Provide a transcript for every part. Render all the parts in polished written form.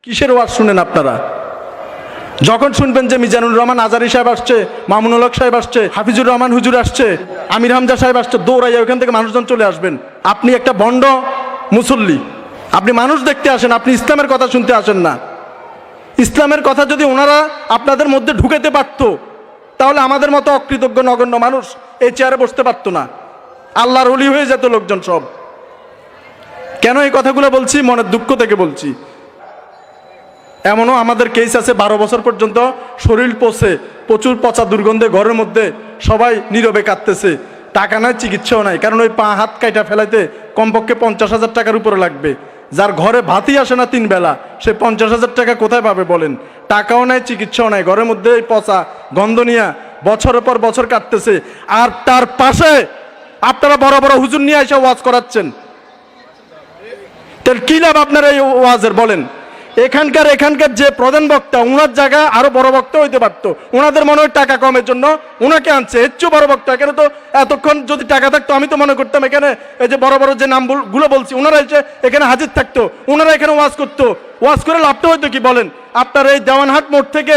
কিসের ওয়াজ শুনেন আপনারা? যখন শুনবেন যে মিজানুর রহমান আজারি সাহেব আসছে, মামুনুল হক সাহেব আসছে, হাফিজুর রহমান হুজুর আসছে, আমির হামজা সাহেব আসছে, দৌড়াইয়া ওখান থেকে মানুষজন চলে আসবেন। আপনি একটা ভণ্ড মুসল্লি, আপনি মানুষ দেখতে আসেন, আপনি ইসলামের কথা শুনতে আসেন না। ইসলামের কথা যদি ওনারা আপনাদের মধ্যে ঢুকাতে পারতো, তাহলে আমাদের মতো অকৃতজ্ঞ নগণ্য মানুষ এই চেয়ারে বসতে পারতো না, আল্লাহর ওলি হয়ে যেত লোকজন সব। কেন এই কথাগুলো বলছি? মনের দুঃখ থেকে বলছি। এমনও আমাদের কেস আছে 12 বছর পর্যন্ত শরীর পচে, প্রচুর পচা দুর্গন্ধে ঘরের মধ্যে সবাই নীরবে কাঁদতেছে, টাকা নাই, চিকিৎসাও নাই। কারণ ওই পা হাত কাইটা ফেলাইতে কমপক্ষে 50,000 টাকার উপরে লাগবে। যার ঘরে ভাতই আসে না 3 বেলা, সে 50,000 টাকা কোথায় পাবে বলেন? টাকাও নাই, চিকিৎসাও নাই, ঘরের মধ্যে পচা গন্ধ নিয়ে বছরের পর বছর কাটতেছে। আর তার পাশে আপনারা বড় বড় হুজুর নিয়ে এসে ওয়াজ করাচ্ছেন। তাহলে কি লাভ আপনারা এই ওয়াজের বলেন? এখানকার যে প্রধান বক্তা, ওনার জায়গা আরো বড় বক্তা হইতে পারতো। ওনাদের মনে হয় টাকা কমের জন্য ওনাকে আনছে, এর চেয়ে বড় বক্তা। এখানে তো এতক্ষণ যদি টাকা থাকতো, আমি তো মনে করতাম এখানে এই যে বড় বড় যে নামগুলো বলছি, ওনারা এসে এখানে হাজির থাকতো, ওনারা এখানে ওয়াজ করতো। ওয়াজ করে লাভটা হইতো কি বলেন? আপনার এই দেওয়ানহাট মোড় থেকে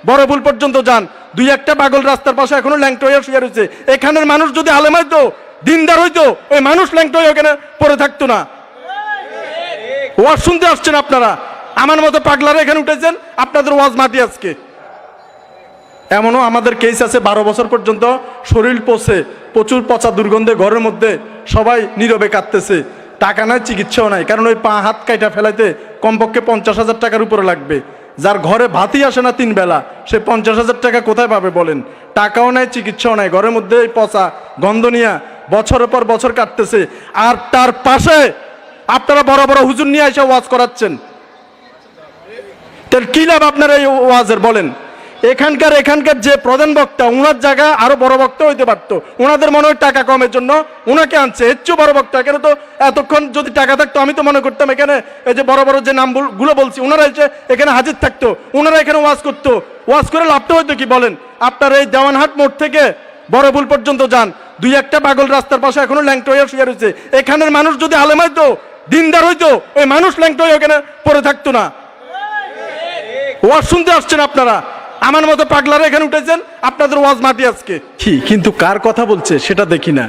বড়পুল পর্যন্ত যান, 2-1টা পাগল রাস্তার পাশে এখনো ল্যাংটো হয়ে শুয়ে রয়েছে। এখানের মানুষ যদি আলেম হইতো, দিনদার হইতো, ওই মানুষ ল্যাংটো হয়ে ওখানে পড়ে থাকতো না। ওয়াজ শুনতে আসছেন আপনারা, আমার মতো পাগলারা এখানে উঠেছেন, আপনাদের ওয়াজ মাটি আজকে। এমনও আমাদের কেস আছে 12 বছর পর্যন্ত শরীর পচে, প্রচুর পচা দুর্গন্ধে ঘরের মধ্যে সবাই নীরবে কাঁদতেছে, টাকা নাই, চিকিৎসাও নাই। কারণ ওই পা হাত কাইটা ফেলাইতে কমপক্ষে 50,000 টাকার উপরে লাগবে। যার ঘরে ভাতই আসে না 3 বেলা, সে 50,000 টাকা কোথায় পাবে বলেন? টাকাও নাই, চিকিৎসাও নাই, ঘরের মধ্যে পচা গন্ধ নিয়ে বছরের পর বছর কাটতেছে। আর তার পাশে আপনারা বড় বড় হুজুর নিয়ে এসে ওয়াজ করাচ্ছেন। তাহলে কি লাভ আপনারা এই ওয়াজের বলেন? এখানকার যে প্রধান বক্তা, ওনার জায়গা আরো বড় বক্তা হইতে পারতো। ওনাদের মনে হয় টাকা কমের জন্য ওনাকে আনছে, এর চেয়ে বড় বক্তা। এখানে তো এতক্ষণ যদি টাকা থাকতো, আমি তো মনে করতাম এখানে এই যে বড় বড় যে নামগুলো বলছি, ওনারা এসে এখানে হাজির থাকতো, ওনারা এখানে ওয়াজ করতো। ওয়াজ করে লাভটা হইতো কি বলেন? আপনার এই দেওয়ানহাট মোড় থেকে বড়পুল পর্যন্ত যান, 2-1টা পাগল রাস্তার পাশে এখনো ল্যাংটো হয়ে শুয়ে রয়েছে। এখানের মানুষ যদি আলেম হইতো, দিনদার হইতো, ওই মানুষ ল্যাংটো হয়ে ওখানে পড়ে থাকতো না। ওয়াজ শুনতে আসছেন আপনারা, আমার মতো পাগলারা এখানে উঠেছেন, আপনাদের ওয়াজ মাটি আজকে। কিন্তু কার কথা বলছে সেটা দেখি না।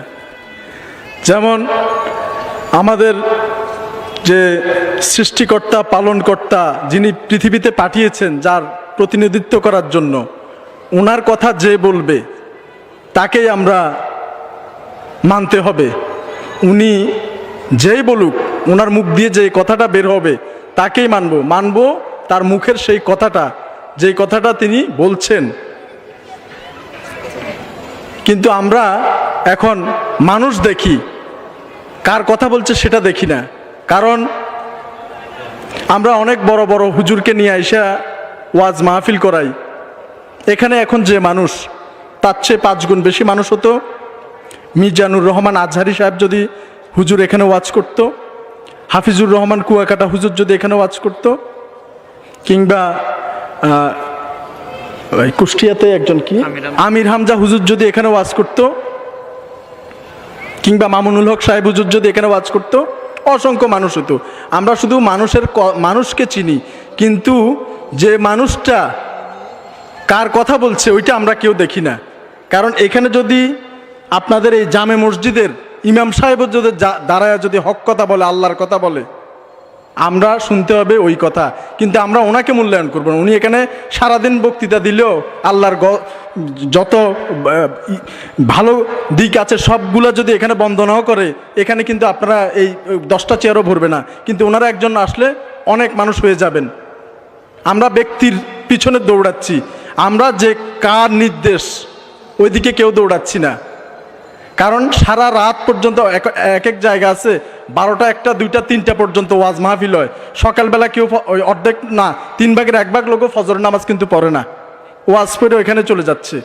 যেমন আমাদের যে সৃষ্টিকর্তা, পালনকর্তা, যিনি পৃথিবীতে পাঠিয়েছেন যার প্রতিনিধিত্ব করার জন্য, ওনার কথা যে বলবে তাকেই আমরা মানতে হবে। উনি যেই বলুক, ওনার মুখ দিয়ে যে কথাটা বের হবে তাকেই মানব। তার মুখের সেই কথাটা, যেই কথাটা তিনি বলছেন। কিন্তু আমরা এখন মানুষ দেখি, কার কথা বলছে সেটা দেখি না। কারণ আমরা অনেক বড় বড় হুজুরকে নিয়ে আইসা ওয়াজ মাহফিল করাই। এখানে এখন যে মানুষ, তার চেয়ে 5 গুণ বেশি মানুষ হতো মিজানুর রহমান আজহারি সাহেব যদি হুজুর এখানে ওয়াজ করত, হাফিজুর রহমান কুয়াকাটা হুজুর যদি এখানে ওয়াজ করত, কিংবা কুষ্টিয়াতে একজন কি আমির হামজা হুজুর যদি এখানে ওয়াজ করত, কিংবা মামুনুল হক সাহেব হুজুর যদি এখানে ওয়াজ করত, অসংখ্য মানুষ হতো। আমরা শুধু মানুষকে চিনি, কিন্তু যে মানুষটা কার কথা বলছে ওইটা আমরা কেউ দেখি না। কারণ এখানে যদি আপনাদের এই জামে মসজিদের ইমাম সাহেব যদি দাঁড়ায় যদি হক কথা বলে, আল্লাহর কথা বলে, আমরা শুনতে হবে ওই কথা। কিন্তু আমরা ওনাকে মূল্যায়ন করব না। উনি এখানে সারাদিন বক্তৃতা দিলেও আল্লাহর যত ভালো দিক আছে সবগুলো যদি এখানে বন্দনাও করে, এখানে কিন্তু আপনারা এই 10টা চেয়ারও ভরবে না। কিন্তু ওনারা একজন আসলে অনেক মানুষ হয়ে যাবেন। আমরা ব্যক্তির পিছনে দৌড়াচ্ছি, আমরা যে কার নির্দেশ ওইদিকে কেউ দৌড়াচ্ছি না। কারণ সারা রাত পর্যন্ত এক জায়গা আছে 12টা, 1টা, 2টা, 3টা পর্যন্ত ওয়াজ মাহফিল হয়। সকালবেলা কেউ ওই অর্ধেক না 3 ভাগের 1 ভাগ লোকও ফজরের নামাজ কিন্তু পড়ে না, ওয়াজ পড়ে ওইখানে চলে যাচ্ছে।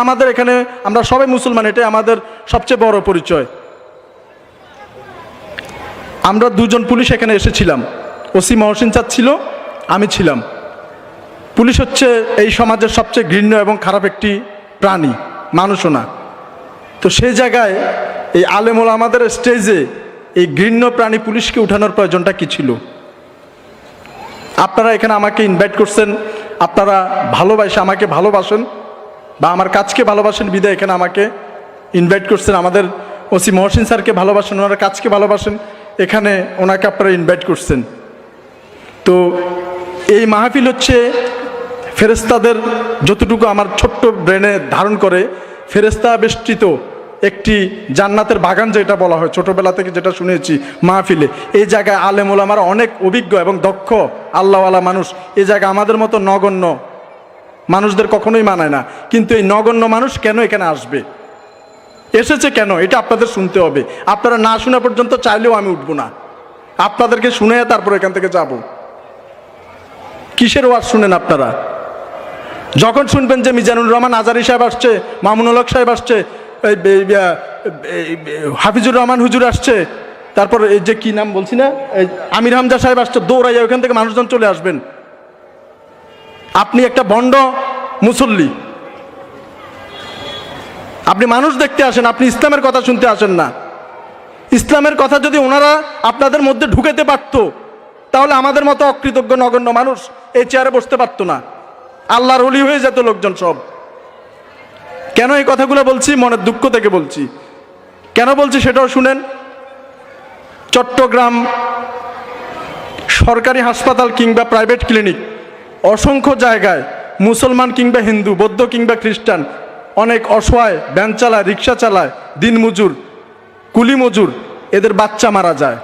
আমাদের এখানে আমরা সবাই মুসলমান, এটাই আমাদের সবচেয়ে বড় পরিচয়। আমরা 2 জন পুলিশ এখানে এসেছিলাম, ওসি মহসিন চাঁদ ছিল, আমি ছিলাম। পুলিশ হচ্ছে এই সমাজের সবচেয়ে ঘৃণ্য এবং খারাপ একটি প্রাণী, মানুষও না। তো সেই জায়গায় এই আলেম ওলামাদের স্টেজে এই ঘৃণ্য প্রাণী পুলিশকে উঠানোর প্রয়োজনটা কি ছিল? আপনারা এখানে আমাকে ইনভাইট করছেন, আপনারা আমাকে ভালোবাসেন বা আমার কাজকে ভালোবাসেন বিদায় এখানে আমাকে ইনভাইট করছেন। আমাদের ওসি মহসিন স্যারকে ভালোবাসেন, ওনার কাজকে ভালোবাসেন, এখানে ওনাকে আপনারা ইনভাইট করছেন। তো এই মাহফিল হচ্ছে ফেরেশতাদের, যতটুকু আমার ছোট্ট ব্রেনে ধারণ করে, ফেরেশতা বেষ্টিত একটি জান্নাতের বাগান যেটা বলা হয়, ছোটবেলা থেকে যেটা শুনেছি মাহফিলে। এই জায়গায় আলেম ওলামারা অনেক অভিজ্ঞ এবং দক্ষ আল্লাহওয়ালা মানুষ। এই জায়গায় আমাদের মতো নগণ্য মানুষদের কখনোই মানায় না। কিন্তু এই নগণ্য মানুষ কেন এখানে আসবে, এসেছে কেন, এটা আপনাদের শুনতে হবে। আপনারা না শোনা পর্যন্ত চাইলেও আমি উঠবো না, আপনাদেরকে শুনে তারপর এখান থেকে যাব। কিসের ওয়াজ শুনেন আপনারা? যখন শুনবেন যে মিজানুর রহমান আজারি সাহেব আসছে, মামুনুল হক সাহেব আসছে, হাফিজুর রহমান হুজুর আসছে, তারপর এই যে কি নাম বলছি না, আমির হামজা সাহেব আসছে, দৌড়াইয়া ওখান থেকে মানুষজন চলে আসবেন। আপনি একটা ভণ্ড মুসল্লি, আপনি মানুষ দেখতে আসেন, আপনি ইসলামের কথা শুনতে আসেন না। ইসলামের কথা যদি ওনারা আপনাদের মধ্যে ঢুকাতে পারত, তাহলে আমাদের মতো অকৃতজ্ঞ নগণ্য মানুষ এই চেয়ারে বসতে পারত না, আল্লাহর ওলি হয়ে যেত লোকজন সব। কেন এই কথাগুলো বলছি? মনের দুঃখ থেকে বলছি। কেন বলছি সেটাও শুনেন। চট্টগ্রাম সরকারি হাসপাতাল কিংবা প্রাইভেট ক্লিনিক, অসংখ্য জায়গায় মুসলমান কিংবা হিন্দু, বৌদ্ধ কিংবা খ্রিস্টান, অনেক অসহায় ভ্যান চালায়, রিক্সা চালায়, দিনমজুর, কুলি মজুর, এদের বাচ্চা মারা যায়।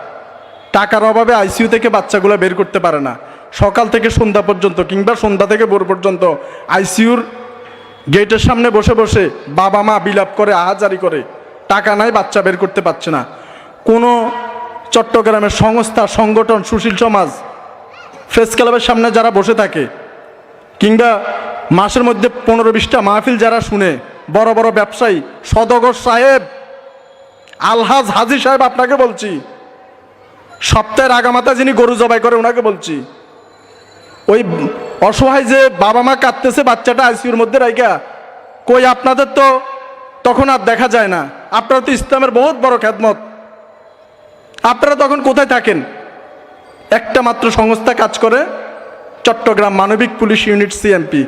টাকার অভাবে আইসিইউ থেকে বাচ্চাগুলো বের করতে পারে না। সকাল থেকে সন্ধ্যা পর্যন্ত কিংবা সন্ধ্যা থেকে ভোর পর্যন্ত আইসিইউর গেটের সামনে বসে বসে বাবা মা বিলাপ করে, আহাজারি করে, টাকা নাই, বাচ্চা বের করতে পারছে না। কোনো চট্টগ্রামের সংস্থা, সংগঠন, সুশীল সমাজ, প্রেস ক্লাবের সামনে যারা বসে থাকে, কিংবা মাসের মধ্যে 15-20টা মাহফিল যারা শুনে, বড় বড় ব্যবসায়ী, সদগর সাহেব, আলহাজ হাজি সাহেব, আপনাকে বলছি, সপ্তাহের আগামাতা যিনি গরু জবাই করে ওনাকে বলছি, ওই অসহায় যে বাবা মা কাঁদতেছে বাচ্চাটা আইসিইউর মধ্যে রাইখা, কই আপনাদের তো তখন আর দেখা যায় না। আপনারা তো ইসলামের বহুত বড় খেদমত, আপনারা তখন কোথায় থাকেন? একটা মাত্র সংস্থা কাজ করে, চট্টগ্রাম মানবিক পুলিশ ইউনিট, সিএমপি।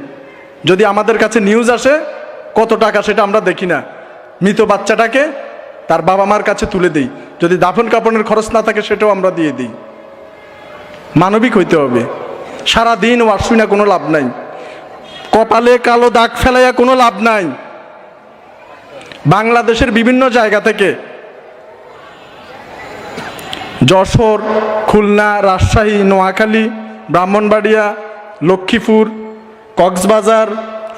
যদি আমাদের কাছে নিউজ আসে কত টাকা সেটা আমরা দেখি না, মৃত বাচ্চাটাকে তার বাবা মার কাছে তুলে দিই। যদি দাফন কাপনের খরচ না থাকে সেটাও আমরা দিয়ে দিই। মানবিক হইতে হবে। সারাদিন ওয়াজ শুনা কোনো লাভ নাই, কপালে কালো দাগ ফেলাইয়া কোনো লাভ নাই। বাংলাদেশের বিভিন্ন জায়গা থেকে, যশোর, খুলনা, রাজশাহী, নোয়াখালী, ব্রাহ্মণবাড়িয়া, লক্ষ্মীপুর, কক্সবাজার,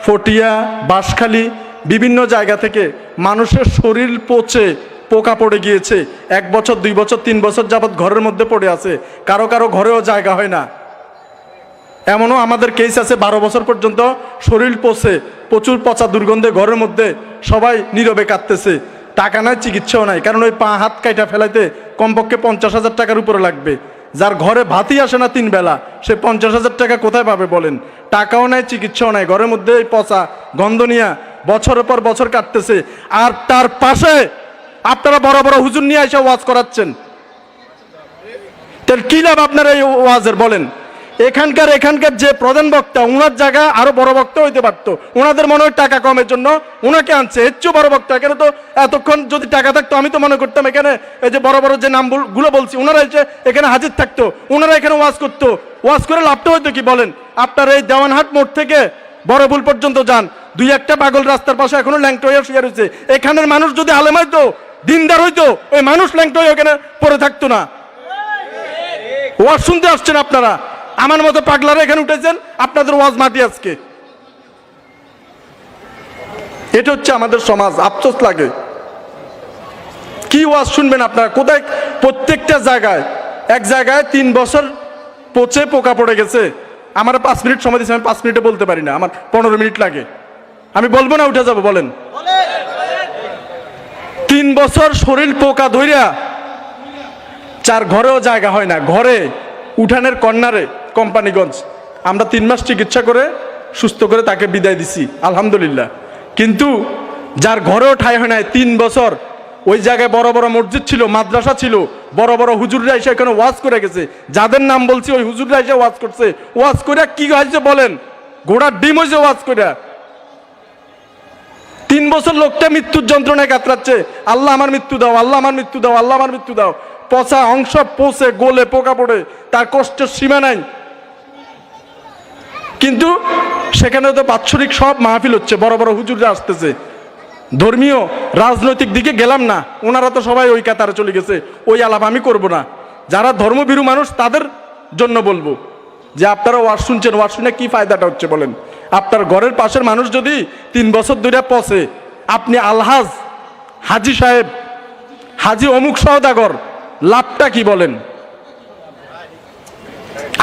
ফটিয়া, বাঁশখালী, বিভিন্ন জায়গা থেকে মানুষের শরীর পচে পোকা পড়ে গিয়েছে। 1 বছর, 2 বছর, 3 বছর যাবৎ ঘরের মধ্যে পড়ে আছে, কারো কারো ঘরেও জায়গা হয় না। এমনও আমাদের কেস আছে 12 বছর পর্যন্ত শরীর পচে, প্রচুর পচা দুর্গন্ধে ঘরের মধ্যে সবাই নীরবে কাঁদতেছে। টাকা নাই, চিকিৎসাও নাই, কারণ ওই পা হাত কাইটা ফেলাইতে কমপক্ষে 50,000 টাকার উপরে লাগবে। যার ঘরে ভাতই আসে না 3 বেলা, সে 50,000 টাকা কোথায় পাবে বলেন? টাকাও নাই, চিকিৎসাও নাই, ঘরের মধ্যে পচা গন্ধ নিয়ে বছরের পর বছর কাটতেছে। আর তার পাশে আপনারা বড় বড় হুজুর নিয়ে এসে ওয়াজ করাচ্ছেন। তাহলে কি লাভ আপনারা এই ওয়াজের বলেন? এখানকার যে প্রধান বক্তা, ওনার জায়গা আরো বড় বক্তা হইতে পারত। ওনাদের মনে হয় টাকা কমের জন্য ওনাকে আনছে, এর চেয়ে বড় বক্তা। এখানে তো এতক্ষণ যদি টাকা থাকতো, আমি তো মনে করতাম এখানে এই যে বড় বড় যে নামগুলো বলছি, ওনারা এসে এখানে হাজির থাকতো, ওনারা এখানে ওয়াজ করতো। ওয়াজ করে লাভটা হইতো কি বলেন? আপনার এই দেওয়ানহাট মোড় থেকে বড়বুল পর্যন্ত যান, 2-1টা পাগল রাস্তার পাশে এখনো ল্যাংটো হয়ে শুয়ে রয়েছে। এখানের মানুষ যদি আলেম হইতো, দিনদার হইতো, ওই মানুষ ল্যাংটো হয়ে এখানে পড়ে থাকতো না। ওয়াজ শুনতে আসছেন আপনারা, আমার মতো পাগলারা এখানে উঠেছেন, আপনাদের ওয়াজ মাটি আজকে। এটা হচ্ছে আমাদের সমাজ। আফসোস লাগে। কি ওয়াজ শুনবেন আপনারা? কোথায়? প্রত্যেকটা জায়গায়, এক জায়গায় 3 বছর পচে পোকা পড়ে গেছে। আমার 5 মিনিট সময় দিচ্ছে, আমি 5 মিনিটে বলতে পারি না, আমার 15 মিনিট লাগে। আমি বলবো না, উঠে যাবো? বলেন। 3 বছর শরীর পোকা ধইরা, যার ঘরেও জায়গা হয় না, ঘরে উঠানের কর্নারে কোম্পানিগঞ্জ, আমরা 3 মাস চিকিৎসা করে সুস্থ করে তাকে বিদায় দিছি, আলহামদুলিল্লাহ। কিন্তু যার ঘরেও ঠাঁই হয় নাই, 3 বছর ওই জায়গায় বড় বড় মসজিদ ছিল, মাদ্রাসা ছিল, বড় বড় হুজুররা এসে এখানে ওয়াজ করে গেছে। যাদের নাম বলছি ওই হুজুররা এসে ওয়াজ করছে। ওয়াজ করে কি হয়েছে বলেন? ঘোড়ার ডিম হয়েছে ওয়াজ করে। 3 বছর লোকটা মৃত্যুর যন্ত্রণায় কাতরাচ্ছে, আল্লাহ আমার মৃত্যু দাও, আল্লাহ আমার মৃত্যু দাও, আল্লাহ আমার মৃত্যু দাও। পচা অংশ পচে গলে পোকা পড়ে, তার কষ্টের সীমা নাই। কিন্তু সেখানে তো বাৎসরিক সব মাহফিল হচ্ছে, বড় বড় হুজুররা আসতেছে। ধর্মীয় রাজনৈতিক দিকে গেলাম না, ওনারা তো সবাই ওই কাতারে চলে গেছে, ওই আলাপ আমি করব না। যারা ধর্মভীরু মানুষ তাদের জন্য বলবো যে আপনারা ওয়াজ শুনছেন, ওয়াজ শুনে কি ফায়দাটা হচ্ছে বলেন? আপনার ঘরের পাশের মানুষ যদি 3 বছর ধরে পচে, আপনি আলহাজ হাজি সাহেব, হাজি অমুক সওদাগর, লাভটা কি বলেন?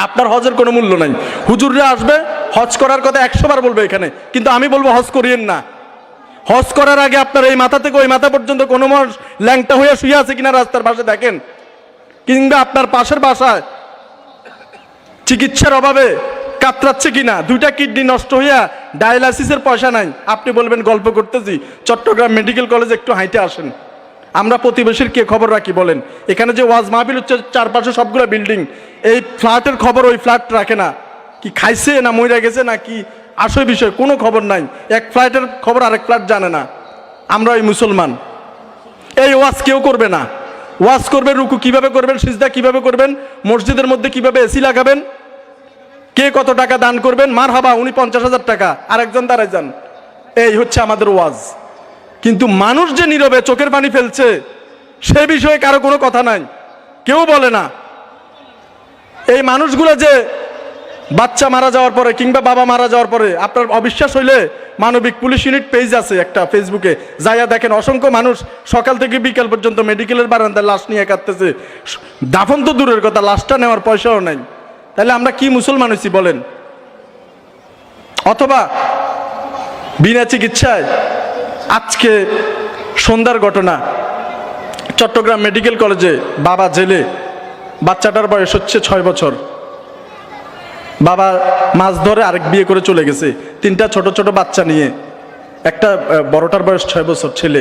আপনার হজের কোনো মূল্য নাই। হুজুররা আসবে, হজ করার কথা 100 বার বলবে এখানে, কিন্তু আমি বলবো হজ করিয়েন না। হজ করার আগে আপনার এই মাথা থেকে ওই মাথা পর্যন্ত কোনো মানুষ ল্যাংটা হয়ে শুয়ে আছে কিনা রাস্তার পাশে দেখেন, কিংবা আপনার পাশের বাসায় চিকিৎসার অভাবে কাতরাচ্ছে কিনা, 2টা কিডনি নষ্ট হইয়া ডায়ালাইসিসের পয়সা নাই। আপনি বলবেন গল্প করতেছি, চট্টগ্রাম মেডিকেল কলেজে একটু হাইটে আসেন। আমরা প্রতিবেশীর কে খবর রাখি বলেন? এখানে যে ওয়াজ মাহফিল হচ্ছে, চারপাশে সবগুলো বিল্ডিং, এই ফ্ল্যাটের খবর ওই ফ্ল্যাট রাখে না। কি খাইছে না মইরা গেছে না কি আসল বিষয় কোনো খবর নাই। এক ফ্ল্যাটের খবর আরেক ফ্ল্যাট জানে না। আমরা ওই মুসলমান, এই ওয়াজ কেউ করবে না। ওয়াজ করবে রুকু কিভাবে করবেন, সিজদা কিভাবে করবেন, মসজিদের মধ্যে কিভাবে এসি লাগাবেন, কে কত টাকা দান করবেন, মার হাবা উনি 50,000 টাকা, আরেকজন দাঁড়ায় যান, এই হচ্ছে আমাদের ওয়াজ। কিন্তু মানুষ যে নীরবে চোখের পানি ফেলছে সে বিষয়ে কারো কোনো কথা নাই, কেউ বলে না। এই মানুষগুলো যে বাচ্চা মারা যাওয়ার পরে কিংবা বাবা মারা যাওয়ার পরে, আপনার অবিশ্বাস হইলে মানবিক পুলিশ ইউনিট পেজ আছে একটা ফেসবুকে, যাইয়া দেখেন অসংখ্য মানুষ সকাল থেকে বিকাল পর্যন্ত মেডিকেলের বারান্দায় লাশ নিয়ে কাটতেছে। দাফন তো দূরের কথা, লাশটা নেওয়ার পয়সাও নাই। তাহলে আমরা কি মুসলমান হইছি বলেন? অথবা বিনা চিকিৎসায় আজকে সন্ধ্যার ঘটনা, চট্টগ্রাম মেডিকেল কলেজে বাবা জেলে, বাচ্চাটার বয়স হচ্ছে 6 বছর। বাবা মাছ ধরে আরেক বিয়ে করে চলে গেছে, 3টা ছোট ছোট বাচ্চা নিয়ে। একটা বড়টার বয়স 6 বছর ছেলে,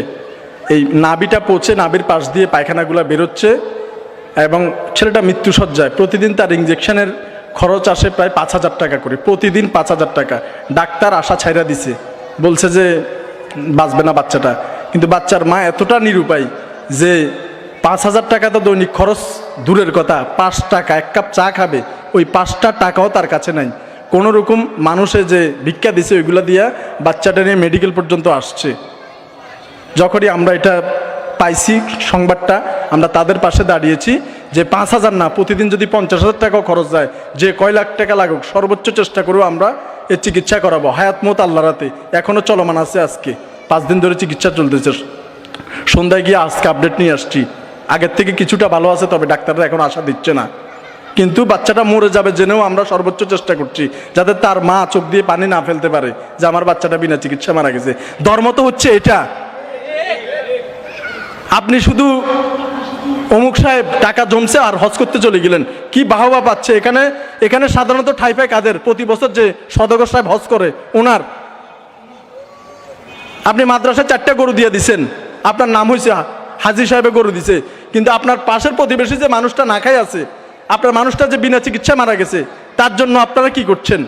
এই নাভিটা পচে নাভির পাশ দিয়ে পায়খানাগুলো বেরোচ্ছে এবং ছেলেটা মৃত্যুসজ্জায়। প্রতিদিন তার ইঞ্জেকশনের খরচ আসে প্রায় 5,000 টাকা করে, প্রতিদিন 5,000 টাকা। ডাক্তার আশা ছাইরা দিছে, বলছে যে বাঁচবে না বাচ্চাটা। কিন্তু বাচ্চার মা এতটা নিরুপায় যে 5,000 টাকা তো দৈনিক খরচ দূরের কথা, 5 টাকা 1 কাপ চা খাবে, ওই 5টা টাকাও তার কাছে নাই। কোনো রকম মানুষে যে ভিক্ষা দিছে ওইগুলা দিয়া বাচ্চাটা নিয়ে মেডিকেল পর্যন্ত আসছে। যখনই আমরা এটা পাইছি সংবাদটা, আমরা তাদের পাশে দাঁড়িয়েছি যে 5,000 না, প্রতিদিন যদি 50,000 টাকাও খরচ যায়, যে কয় লাখ টাকা লাগুক, সর্বোচ্চ চেষ্টা করবো আমরা এর চিকিৎসা করাবো। হায়াত মত আল্লাহর হাতে, এখনও চলমান আছে। আজকে 5 দিন ধরে চিকিৎসা চলতেছে। সন্ধ্যায় গিয়ে আজকে আপডেট নিয়ে আসছি, আগের থেকে কিছুটা ভালো আছে, তবে ডাক্তাররা এখন আশা দিচ্ছে না। কিন্তু বাচ্চাটা মরে যাবে জেনেও আমরা সর্বোচ্চ চেষ্টা করছি যাতে তার মা চোখ দিয়ে পানি না ফেলতে পারে যে আমার বাচ্চাটা বিনা চিকিৎসা মারা গেছে। ধর্ম তো হচ্ছে এটা। আপনি শুধু অমুক সাহেব টাকা জমছে আর হজ করতে চলে গেলেন, কি বাহবা পাচ্ছে এখানে। এখানে সাধারণত ঠাই পায় কাদের? প্রতি বছর যে সদাগর সাহেব হজ করে ওনার। আপনি মাদ্রাসায় 4টা গরু দিয়ে দিচ্ছেন, আপনার নাম হয়েছে হাজি সাহেবে গরু দিছে, কিন্তু আপনার পাশের প্রতিবেশী যে মানুষটা না খাই আছে, আপনার মানুষটা যে বিনা চিকিৎসা মারা গেছে, তার জন্য আপনারা কি করছেন?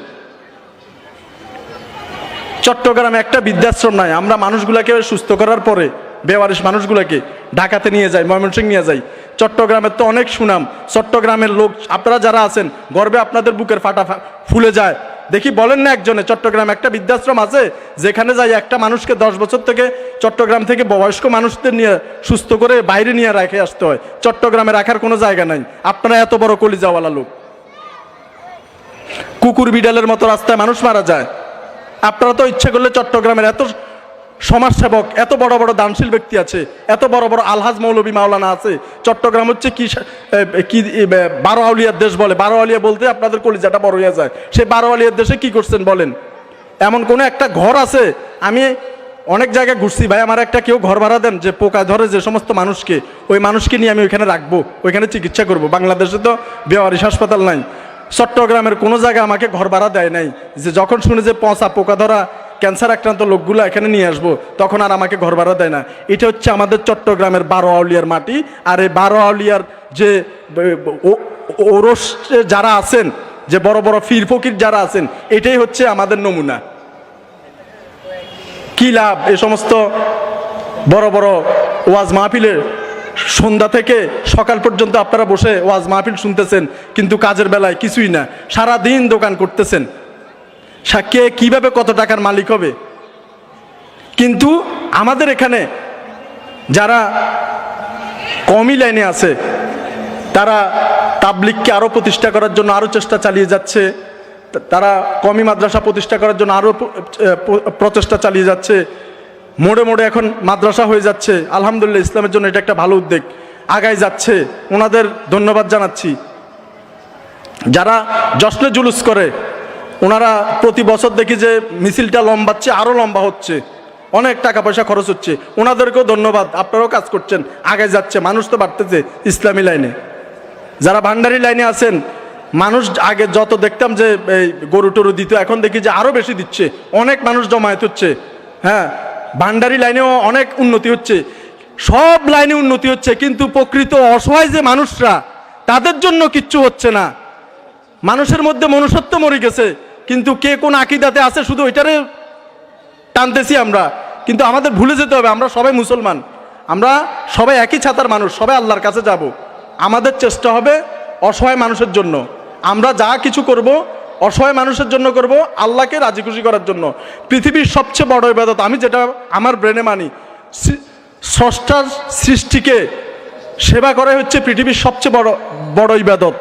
চট্টগ্রামে একটা বৃদ্ধাশ্রম নাই। আমরা মানুষগুলাকে সুস্থ করার পরে বেওয়ারিশ মানুষগুলোকে ঢাকাতে নিয়ে যাই, ময়মনসিংহ নিয়ে যাই। চট্টগ্রামের তো অনেক সুনাম, চট্টগ্রামের লোক আপনারা যারা আছেন গর্বে আপনাদের বুকের ফাটা ফুলে যায়। দেখি বলেন না একজনে চট্টগ্রামে একটা বৃদ্ধাশ্রম আছে যেখানে যাই একটা মানুষকে 10 বছর থেকে চট্টগ্রাম থেকে বয়স্ক মানুষদের নিয়ে সুস্থ করে বাইরে নিয়ে রেখে আসতে হয়। চট্টগ্রামে রাখার কোনো জায়গা নাই। আপনারা এত বড় কলিজাওয়ালা লোক, কুকুর বিড়ালের মতো রাস্তায় মানুষ মারা যায়। আপনারা তো ইচ্ছে করলে চট্টগ্রামের এত সমাজসেবক, এত বড় বড় দানশীল ব্যক্তি আছে, এত বড় বড় আলহাজ মৌলবী মাওলানা আছে। চট্টগ্রাম হচ্ছে কি 12 আউলিয়ার দেশ বলে। 12 আউলিয়া বলতে আপনাদের কলিজাটা বড় হয়ে যায়। সেই 12 আউলিয়ার দেশে কি করছেন বলেন? এমন কোনো একটা ঘর আছে? আমি অনেক জায়গায় ঘুরছি ভাই, আমার একটা কেউ ঘর ভাড়া দেন যে পোকা ধরে যে সমস্ত মানুষকে, ওই মানুষকে নিয়ে আমি ওইখানে রাখবো, ওইখানে চিকিৎসা করব। বাংলাদেশে তো বেওয়ারিশ হাসপাতাল নাই। চট্টগ্রামের কোনো জায়গায় আমাকে ঘর ভাড়া দেয় নাই, যে যখন শুনে যে পচা পোকা ধরা ক্যান্সার আক্রান্ত লোকগুলো এখানে নিয়ে আসবো, তখন আর আমাকে ঘর ভাড়া দেয় না। এটা হচ্ছে আমাদের চট্টগ্রামের 12 আউলিয়ার মাটি। আর এই 12 আউলিয়ার যে ওরস যারা আছেন, যে বড় বড় পীর ফকির যারা আছেন, এটাই হচ্ছে আমাদের নমুনা। কি লাভ এই সমস্ত বড় বড় ওয়াজ মাহফিলের? সন্ধ্যা থেকে সকাল পর্যন্ত আপনারা বসে ওয়াজ মাহফিল শুনতেছেন, কিন্তু কাজের বেলায় কিছুই না, সারা দিন দোকান করতেছেন। কে কিভাবে কত টাকার মালিক হবে? কিন্তু আমাদের এখানে যারা কমই লাইনে আছে, তারা তাবলিগকে আরও প্রতিষ্ঠা করার জন্য আরও চেষ্টা চালিয়ে যাচ্ছে। তারা কমি মাদ্রাসা প্রতিষ্ঠা করার জন্য আরও প্রচেষ্টা চালিয়ে যাচ্ছে। মোড়ে মোড়ে এখন মাদ্রাসা হয়ে যাচ্ছে। আলহামদুলিল্লাহ, ইসলামের জন্য এটা একটা ভালো উদ্যোগ, আগায় যাচ্ছে, ওনাদের ধন্যবাদ জানাচ্ছি। যারা জশ্নে জুলুস করে, ওনারা প্রতি বছর দেখি যে মিছিলটা লম্বাচ্ছে, আরও লম্বা হচ্ছে, অনেক টাকা পয়সা খরচ হচ্ছে, ওনাদেরকেও ধন্যবাদ। আপনারাও কাজ করছেন, আগায় যাচ্ছে, মানুষ তো বাড়তেছে ইসলামী লাইনে। যারা ভান্ডারি লাইনে আছেন, মানুষ আগে যত দেখতাম যে গরু টরু দিত, এখন দেখি যে আরও বেশি দিচ্ছে, অনেক মানুষ জমায়েত হচ্ছে। হ্যাঁ, ভান্ডারি লাইনেও অনেক উন্নতি হচ্ছে, সব লাইনে উন্নতি হচ্ছে, কিন্তু প্রকৃত অসহায় যে মানুষরা, তাদের জন্য কিচ্ছু হচ্ছে না। মানুষের মধ্যে মনুষ্যত্ব মরে গেছে, কিন্তু কে কোন আকীদাতে আছে শুধু ওইটারে টানতেছি আমরা। কিন্তু আমাদের ভুলে যেতে হবে, আমরা সবাই মুসলমান, আমরা সবাই একই ছাতার মানুষ, সবাই আল্লাহর কাছে যাব। আমাদের চেষ্টা হবে অসহায় মানুষের জন্য। আমরা যা কিছু করব অসহায় মানুষের জন্য করব, আল্লাহকে রাজি খুশি করার জন্য। পৃথিবীর সবচেয়ে বড় ইবাদত, আমি যেটা আমার ব্রেনে মানি, স্রষ্টার সৃষ্টিকে সেবা করাই হচ্ছে পৃথিবীর সবচেয়ে বড় ইবাদত।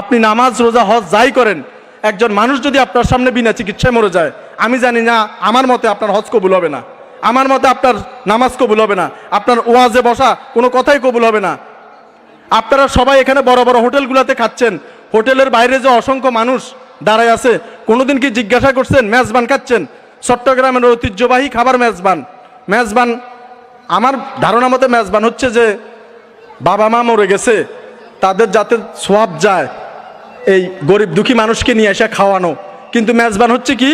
আপনি নামাজ রোজা হজ যাই করেন, একজন মানুষ যদি আপনার সামনে বিনা চিকিৎসায় মরে যায়, আমি জানি না, আমার মতে আপনার হজ কবুল হবে না, আমার মতে আপনার নামাজ কবুল হবে না, আপনার ওয়াজে বসা কোনো কথাই কবুল হবে না। আপনারা সবাই এখানে বড় বড় হোটেলগুলোতে খাচ্ছেন, হোটেলের বাইরে যে অসংখ্য মানুষ দাঁড়ায় আছে, কোনোদিন কি জিজ্ঞাসা করছেন মেজবান খাচ্ছেন? চট্টগ্রামের ঐতিহ্যবাহী খাবার মেজবান। মেজবান আমার ধারণা মতে মেজবান হচ্ছে যে বাবা মা মরে গেছে, তাদের যাতে সোয়াব যায়, এই গরিব দুঃখী মানুষকে নিয়ে এসে খাওয়ানো। কিন্তু মেজবান হচ্ছে কি,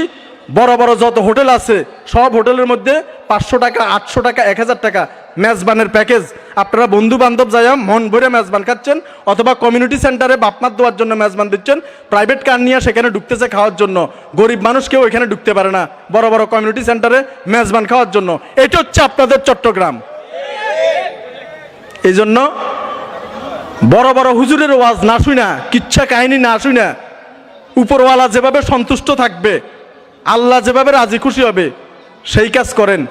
বড় বড় যত হোটেল আছে সব হোটেলের মধ্যে 500 টাকা, 800 টাকা, 1000 টাকা মেজবানের প্যাকেজ। আপনারা বন্ধু বান্ধব যায় মন ভরে মেজবান খাচ্ছেন, অথবা কমিউনিটি সেন্টারে বাপমাত দেওয়ার জন্য মেজবান দিচ্ছেন, প্রাইভেট কার নিয়ে সেখানে ঢুকতেছে খাওয়ার জন্য। গরিব মানুষ কেউ এখানে ঢুকতে পারে না বড় বড় কমিউনিটি সেন্টারে মেজবান খাওয়ার জন্য। এটা হচ্ছে আপনাদের চট্টগ্রাম। এই জন্য বড় বড় হুজুরের ওয়াজ না শুনা, কিচ্ছা কাহিনী না শুনা, উপরওয়ালা যেভাবে সন্তুষ্ট থাকবে, আল্লাহ যেভাবে রাজি খুশি হবে, সেই কাজ করেন।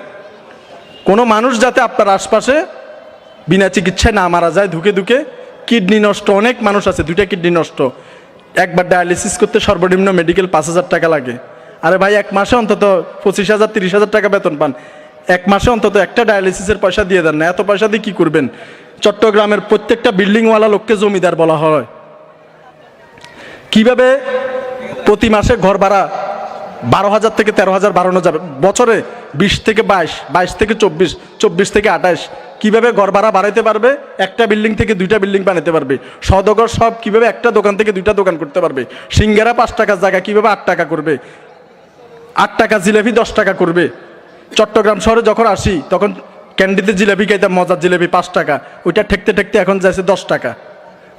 কোনো মানুষ যাতে আপনার আশপাশে বিনা চিকিৎসায় না মারা যায় ধুকে ধুকে। কিডনি নষ্ট, অনেক মানুষ আছে 2টা কিডনি নষ্ট, একবার ডায়ালিসিস করতে সর্বনিম্ন মেডিকেল 5000 টাকা লাগে। আরে ভাই, এক মাসে অন্তত 25,000 30,000 টাকা বেতন পান, এক মাসে অন্তত একটা ডায়ালিসিসের পয়সা দিয়ে দেন না। এত পয়সা দিয়ে কী করবেন? চট্টগ্রামের প্রত্যেকটা বিল্ডিংওয়ালা লোককে জমিদার বলা হয়। কিভাবে প্রতি মাসে ঘর ভাড়া 12,000 থেকে 13,000 বাড়ানো যাবে? বছরে 20 থেকে 22, 22 থেকে 24, 24 থেকে 28 কিভাবে ঘর ভাড়া বাড়াইতে পারবে? একটা বিল্ডিং থেকে 2টা বিল্ডিং বানাতে পারবে। সদগর সব কিভাবে একটা দোকান থেকে 2টা দোকান করতে পারবে। সিঙ্গারা 5 টাকার জায়গা কিভাবে 8 টাকা করবে। 8 টাকা জিলাপি 10 টাকা করবে। চট্টগ্রাম শহরে যখন আসি তখন ক্যান্ডিতে জিলাপি খাইতাম, মজার জিলাপি 5 টাকা, ওইটা ঠেকতে ঠেকতে এখন যাচ্ছে 10 টাকা।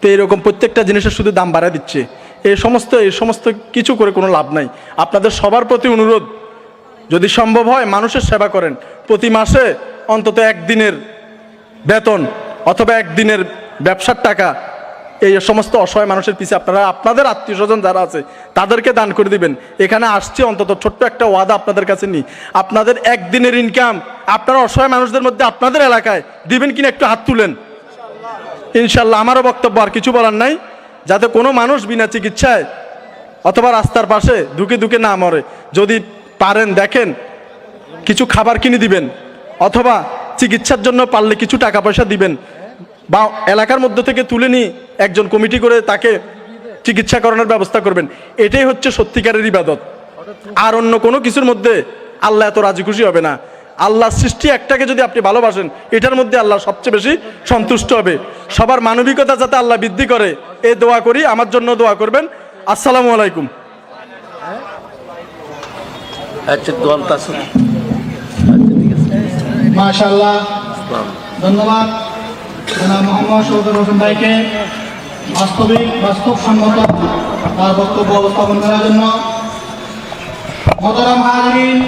তো এরকম প্রত্যেকটা জিনিসের শুধু দাম বাড়ায় দিচ্ছে। এই সমস্ত কিছু করে কোনো লাভ নাই। আপনাদের সবার প্রতি অনুরোধ, যদি সম্ভব হয় মানুষের সেবা করেন। প্রতি মাসে অন্তত একদিনের বেতন অথবা একদিনের ব্যবসার টাকা এই সমস্ত অসহায় মানুষের পিছিয়ে আপনারা আপনাদের আত্মীয় স্বজন যারা আছে তাদেরকে দান করে দিবেন। এখানে আসছি অন্তত ছোট্ট একটা ওয়াদা আপনাদের কাছে নিই, আপনাদের একদিনের ইনকাম আপনারা অসহায় মানুষদের মধ্যে আপনাদের এলাকায় দিবেন কিনা একটু হাত তুলেন। ইনশাল্লাহ। আমারও বক্তব্য আর কিছু বলার নাই, যাতে কোনো মানুষ বিনা চিকিৎসায় অথবা রাস্তার পাশে ধুকে ধুকে না মরে। যদি পারেন দেখেন কিছু খাবার কিনে দিবেন, অথবা চিকিৎসার জন্য পারলে কিছু টাকা পয়সা দিবেন, বা এলাকার মধ্যে থেকে তুলে নিয়ে একজন কমিটি করে তাকে চিকিৎসা করানোর ব্যবস্থা করবেন। এটাই হচ্ছে সত্যিকারের ইবাদত। আর অন্য কোনো কিছুর মধ্যে আল্লাহ এত রাজি খুশি হবে না। আল্লাহ সৃষ্টি একটাকে যদি আপনি ভালোবাসেন, এটার মধ্যে আল্লাহ সবচেয়ে বেশি সন্তুষ্ট হবে। সবার মানবিকতা যাতে আল্লাহ বৃদ্ধি করে এই দোয়া করি। আমার জন্য দোয়া করবেন। আসসালামু আলাইকুম। আচ্ছা দোয়ান্ত আছে আচ্ছা ঠিক আছে মাশাআল্লাহ ধন্যবাদ জনাব মোহাম্মদ সৌদর হোসেন ভাইকে বাস্তবসম্মত তার বক্তব্য উপস্থাপন করার জন্য। মোহতারাম হাজিরিন,